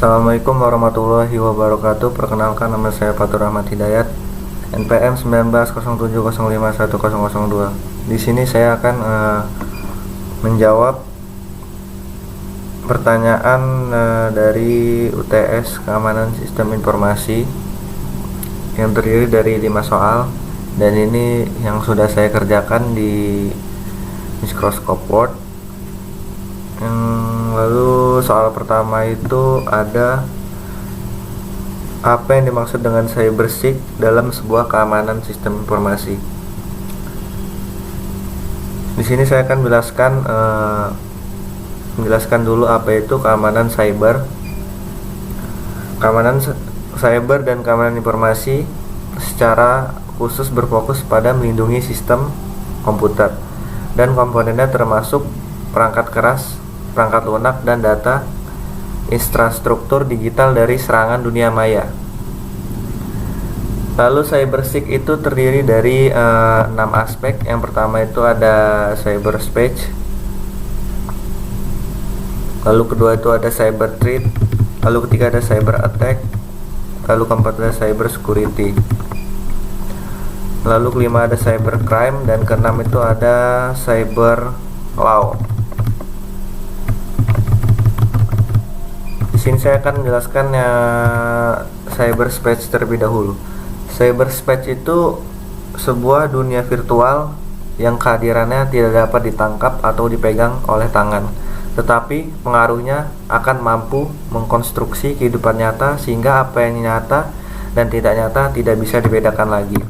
Assalamualaikum warahmatullahi wabarakatuh. Perkenalkan, nama saya Fatur Rahmat Hidayat, NPM 1907051002. Di sini saya akan menjawab pertanyaan dari UTS Keamanan Sistem Informasi yang terdiri dari 5 soal, dan ini yang sudah saya kerjakan di Microsoft Word. Lalu soal pertama itu ada apa yang dimaksud dengan cybersec dalam sebuah keamanan sistem informasi. Di sini saya akan menjelaskan dulu apa itu keamanan cyber. Keamanan cyber dan keamanan informasi secara khusus berfokus pada melindungi sistem komputer dan komponennya, termasuk perangkat keras, perangkat lunak, dan data infrastruktur digital dari serangan dunia maya. Lalu cybersec itu terdiri dari 6 aspek. Yang pertama itu ada cyberspace, lalu kedua itu ada cyber threat, lalu ketiga ada cyber attack, lalu keempat ada cyber security, lalu kelima ada cyber crime, dan keenam itu ada cyber law. Di sini saya akan menjelaskan cyberspace terlebih dahulu. Cyberspace itu sebuah dunia virtual yang kehadirannya tidak dapat ditangkap atau dipegang oleh tangan, tetapi pengaruhnya akan mampu mengkonstruksi kehidupan nyata sehingga apa yang nyata dan tidak nyata tidak bisa dibedakan lagi.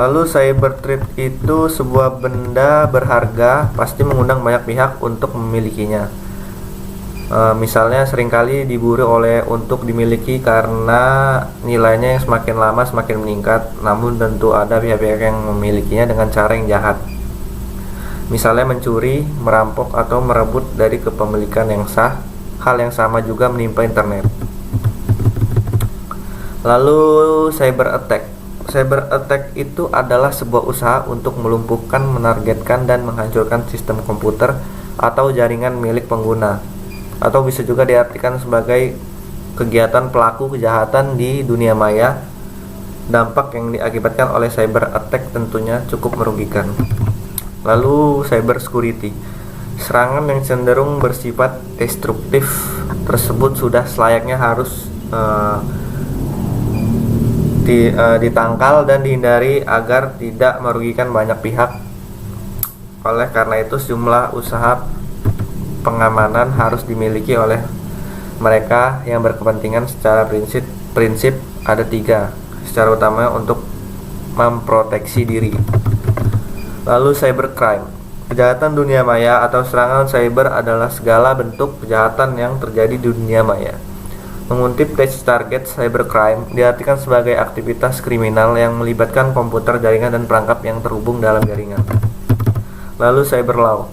Lalu cyber threat itu sebuah benda berharga pasti mengundang banyak pihak untuk memilikinya. Misalnya seringkali diburu untuk dimiliki karena nilainya yang semakin lama semakin meningkat, namun tentu ada pihak-pihak yang memilikinya dengan cara yang jahat. Misalnya mencuri, merampok, atau merebut dari kepemilikan yang sah. Hal yang sama juga menimpa internet. Lalu cyber attack. Cyber attack itu adalah sebuah usaha untuk melumpuhkan, menargetkan, dan menghancurkan sistem komputer atau jaringan milik pengguna, atau bisa juga diartikan sebagai kegiatan pelaku kejahatan di dunia maya. Dampak yang diakibatkan oleh cyber attack tentunya cukup merugikan. Lalu cyber security, serangan yang cenderung bersifat destruktif tersebut sudah selayaknya harus ditangkal dan dihindari agar tidak merugikan banyak pihak. Oleh karena itu, sejumlah usaha pengamanan harus dimiliki oleh mereka yang berkepentingan. Secara prinsip ada 3 secara utama untuk memproteksi diri. Lalu cybercrime, kejahatan dunia maya atau serangan cyber adalah segala bentuk kejahatan yang terjadi di dunia maya. Mengutip Page Target, cybercrime diartikan sebagai aktivitas kriminal yang melibatkan komputer, jaringan, dan perangkat yang terhubung dalam jaringan. Lalu cyber law.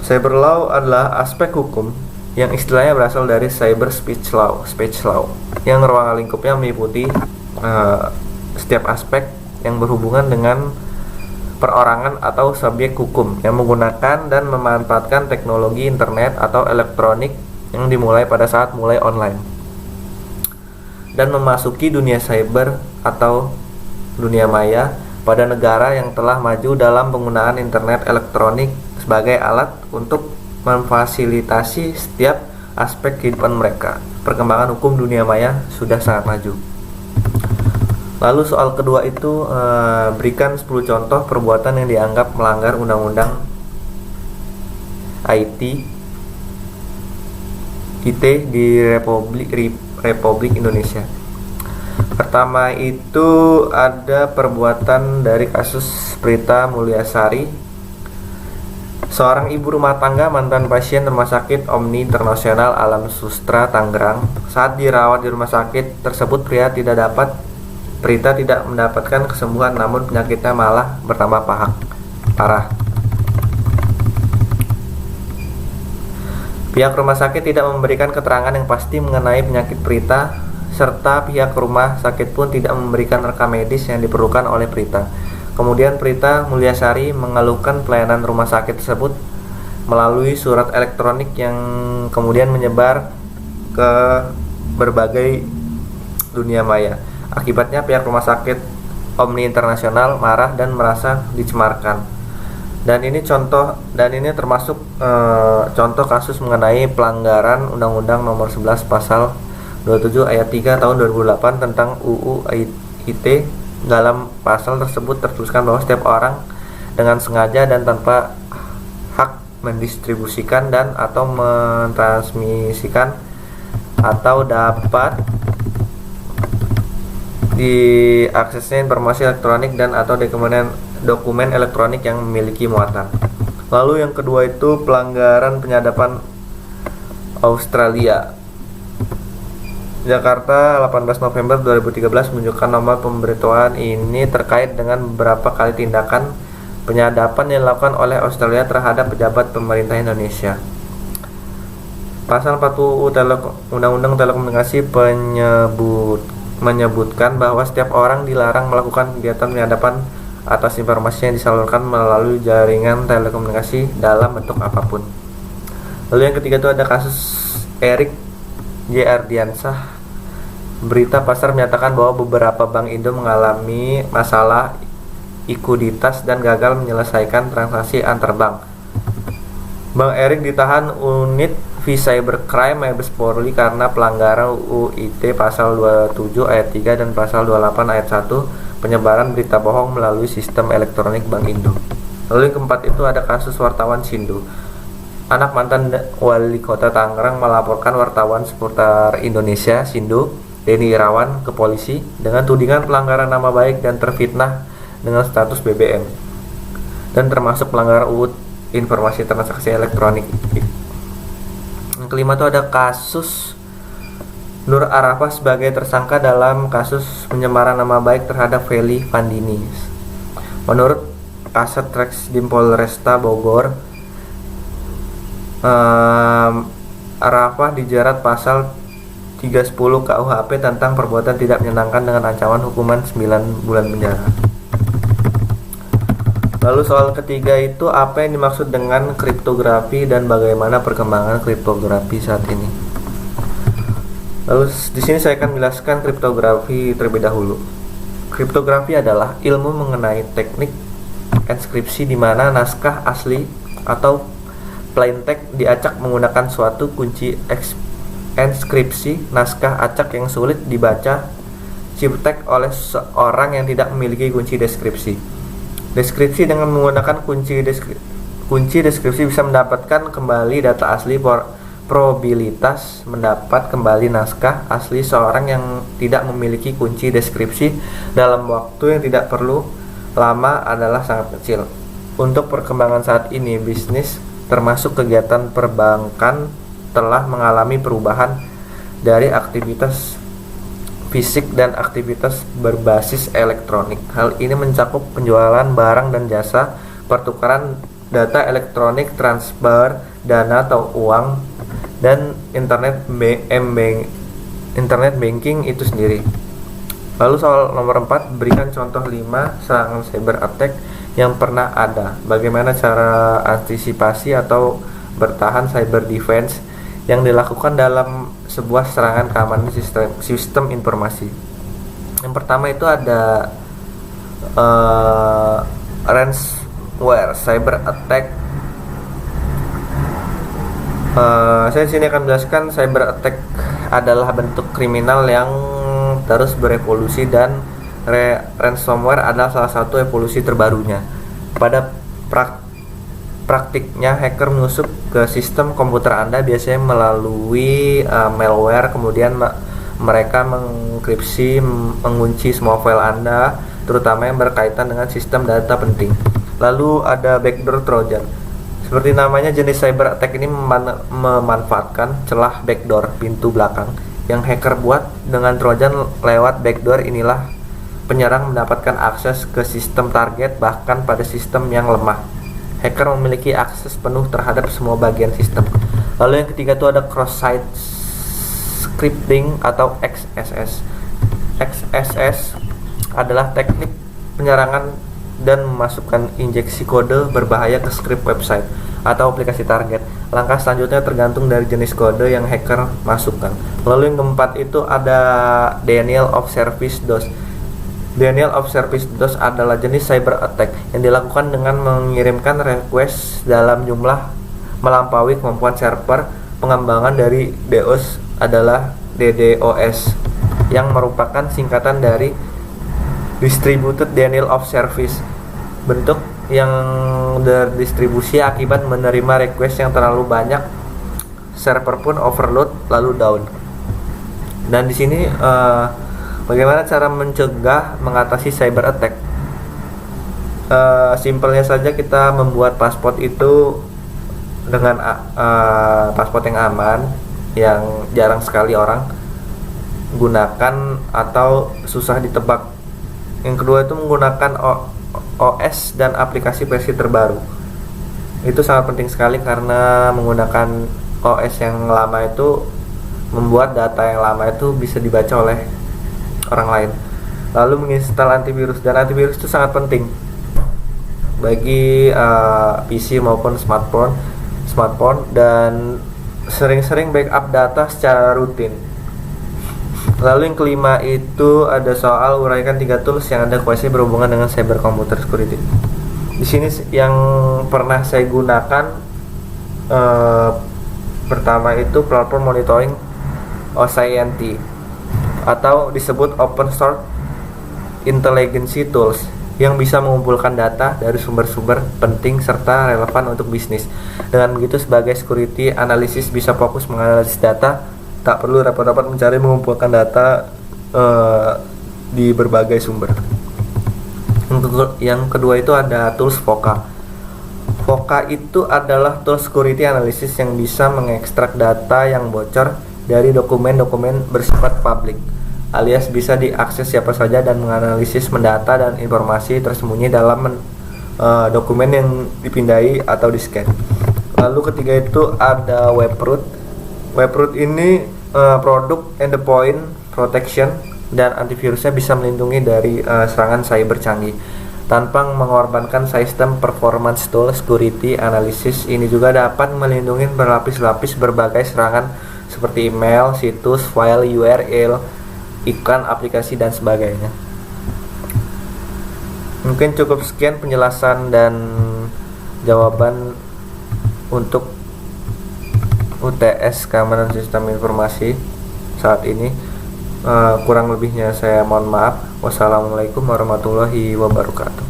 Cyber law adalah aspek hukum yang istilahnya berasal dari cyber speech law, yang ruang lingkupnya meliputi setiap aspek yang berhubungan dengan perorangan atau subjek hukum yang menggunakan dan memanfaatkan teknologi internet atau elektronik yang dimulai pada saat mulai online dan memasuki dunia cyber atau dunia maya pada negara yang telah maju dalam penggunaan internet elektronik sebagai alat untuk memfasilitasi setiap aspek kehidupan mereka. Perkembangan hukum dunia maya sudah sangat maju. Lalu soal kedua itu berikan 10 contoh perbuatan yang dianggap melanggar undang-undang IT di Republik Indonesia. Pertama itu ada perbuatan dari kasus Prita Mulyasari, seorang ibu rumah tangga mantan pasien Rumah Sakit Omni Internasional Alam Sustra Tangerang. Saat dirawat di rumah sakit tersebut, Prita tidak mendapatkan kesembuhan, namun penyakitnya malah bertambah parah. Pihak rumah sakit tidak memberikan keterangan yang pasti mengenai penyakit Prita, serta pihak rumah sakit pun tidak memberikan rekam medis yang diperlukan oleh Prita. Kemudian Prita Mulyasari mengeluhkan pelayanan rumah sakit tersebut melalui surat elektronik yang kemudian menyebar ke berbagai dunia maya. Akibatnya pihak rumah sakit Omni Internasional marah dan merasa dicemarkan. Dan ini termasuk contoh kasus mengenai pelanggaran Undang-Undang Nomor 11 Pasal 27 Ayat 3 Tahun 2008 tentang UU ITE. Dalam pasal tersebut tertuliskan bahwa setiap orang dengan sengaja dan tanpa hak mendistribusikan dan atau mentransmisikan atau dapat diaksesnya informasi elektronik dan atau dokumen elektronik yang memiliki muatan. Lalu yang kedua itu pelanggaran penyadapan Australia. Jakarta 18 November 2013 menunjukkan nomor pemberitahuan ini terkait dengan beberapa kali tindakan penyadapan yang dilakukan oleh Australia terhadap pejabat pemerintah Indonesia. Pasal 40 Undang-Undang Telekomunikasi menyebutkan bahwa setiap orang dilarang melakukan kegiatan penyadapan atas informasi yang disalurkan melalui jaringan telekomunikasi dalam bentuk apapun. Lalu yang ketiga itu ada kasus Erik J. Ardiansah. Berita pasar menyatakan bahwa beberapa bank Indo mengalami masalah likuiditas dan gagal menyelesaikan transaksi antar bank. Bang Erik ditahan unit Cybercrime Mabes Polri karena pelanggaran UU ITE pasal 27 ayat 3 dan pasal 28 ayat 1 penyebaran berita bohong melalui sistem elektronik Bank Indo. Lalu yang keempat itu ada kasus wartawan Sindu. Anak mantan wali kota Tangerang melaporkan wartawan seputar Indonesia Sindu Denny Irawan ke polisi dengan tudingan pelanggaran nama baik dan terfitnah dengan status BBM dan termasuk pelanggaran UU informasi transaksi elektronik. Yang kelima itu ada kasus Nur Arafah sebagai tersangka dalam kasus pencemaran nama baik terhadap Feli Vandini. Menurut Kasat Reskrim Polresta Bogor, Arafah dijerat pasal 310 KUHP tentang perbuatan tidak menyenangkan dengan ancaman hukuman 9 bulan penjara. Lalu soal ketiga itu apa yang dimaksud dengan kriptografi dan bagaimana perkembangan kriptografi saat ini. Lalu di sini saya akan menjelaskan kriptografi terlebih dahulu. Kriptografi adalah ilmu mengenai teknik enskripsi di mana naskah asli atau plain text diacak menggunakan suatu kunci enskripsi. Naskah acak yang sulit dibaca ciptek oleh seorang yang tidak memiliki kunci deskripsi. Deskripsi dengan menggunakan kunci deskripsi bisa mendapatkan kembali data asli. Probabilitas mendapat kembali naskah asli seorang yang tidak memiliki kunci deskripsi dalam waktu yang tidak perlu lama adalah sangat kecil. Untuk perkembangan saat ini, bisnis termasuk kegiatan perbankan telah mengalami perubahan dari aktivitas fisik dan aktivitas berbasis elektronik. Hal ini mencakup penjualan barang dan jasa, pertukaran data elektronik, transfer dana atau uang, dan internet banking itu sendiri. Lalu soal nomor 4, berikan contoh 5 serangan cyber attack yang pernah ada. Bagaimana cara antisipasi atau bertahan cyber defense yang dilakukan dalam sebuah serangan keamanan sistem informasi. Yang pertama itu ada ransomware cyber attack. Saya di sini akan menjelaskan cyber attack adalah bentuk kriminal yang terus berevolusi dan ransomware adalah salah satu evolusi terbarunya. Pada praktiknya, hacker menusuk ke sistem komputer Anda biasanya melalui malware, kemudian mereka mengenkripsi, mengunci semua file Anda, terutama yang berkaitan dengan sistem data penting. Lalu ada backdoor Trojan. Seperti namanya, jenis cyber attack ini memanfaatkan celah backdoor, pintu belakang, yang hacker buat dengan Trojan. Lewat backdoor inilah penyerang mendapatkan akses ke sistem target, bahkan pada sistem yang lemah. Hacker memiliki akses penuh terhadap semua bagian sistem. Lalu yang ketiga itu ada cross-site scripting atau XSS. XSS adalah teknik penyerangan dan memasukkan injeksi kode berbahaya ke script website atau aplikasi target. Langkah selanjutnya tergantung dari jenis kode yang hacker masukkan. Lalu yang keempat itu ada denial of service DOS. Denial of service DOS adalah jenis cyber attack yang dilakukan dengan mengirimkan request dalam jumlah melampaui kemampuan server. Pengembangan dari DOS adalah DDoS yang merupakan singkatan dari Distributed Denial of Service, bentuk yang terdistribusi akibat menerima request yang terlalu banyak, server pun overload lalu down. Dan di sini bagaimana cara mencegah mengatasi cyber attack? Simpelnya saja kita membuat password itu dengan password yang aman, yang jarang sekali orang gunakan atau susah ditebak. Yang kedua itu menggunakan OS dan aplikasi versi terbaru. Itu sangat penting sekali karena menggunakan OS yang lama itu membuat data yang lama itu bisa dibaca oleh orang lain. Lalu menginstal antivirus, dan antivirus itu sangat penting bagi PC maupun smartphone dan sering-sering backup data secara rutin. Lalu yang kelima itu ada soal uraikan 3 tools yang ada kuasai berhubungan dengan cyber computer security. Di sini yang pernah saya gunakan pertama itu platform monitoring OSINT atau disebut open source intelligence tools yang bisa mengumpulkan data dari sumber-sumber penting serta relevan untuk bisnis. Dengan begitu sebagai security analysis bisa fokus menganalisis data, tak perlu repot-repot mencari mengumpulkan data di berbagai sumber. Yang kedua itu ada tools VOCA. VOCA itu adalah tools security analysis yang bisa mengekstrak data yang bocor dari dokumen-dokumen bersifat publik, alias bisa diakses siapa saja dan menganalisis mendata dan informasi tersembunyi dalam dokumen yang dipindai atau di-scan. Lalu ketiga itu ada Webroot. Webroot ini produk endpoint protection dan antivirusnya bisa melindungi dari serangan cyber canggih tanpa mengorbankan sistem performance tool. Security analysis ini juga dapat melindungi berlapis-lapis berbagai serangan seperti email, situs, file, URL, iklan, aplikasi, dan sebagainya. Mungkin cukup sekian penjelasan dan jawaban untuk UTS Keamanan Sistem Informasi saat ini. Kurang lebihnya saya mohon maaf. Wassalamualaikum warahmatullahi wabarakatuh.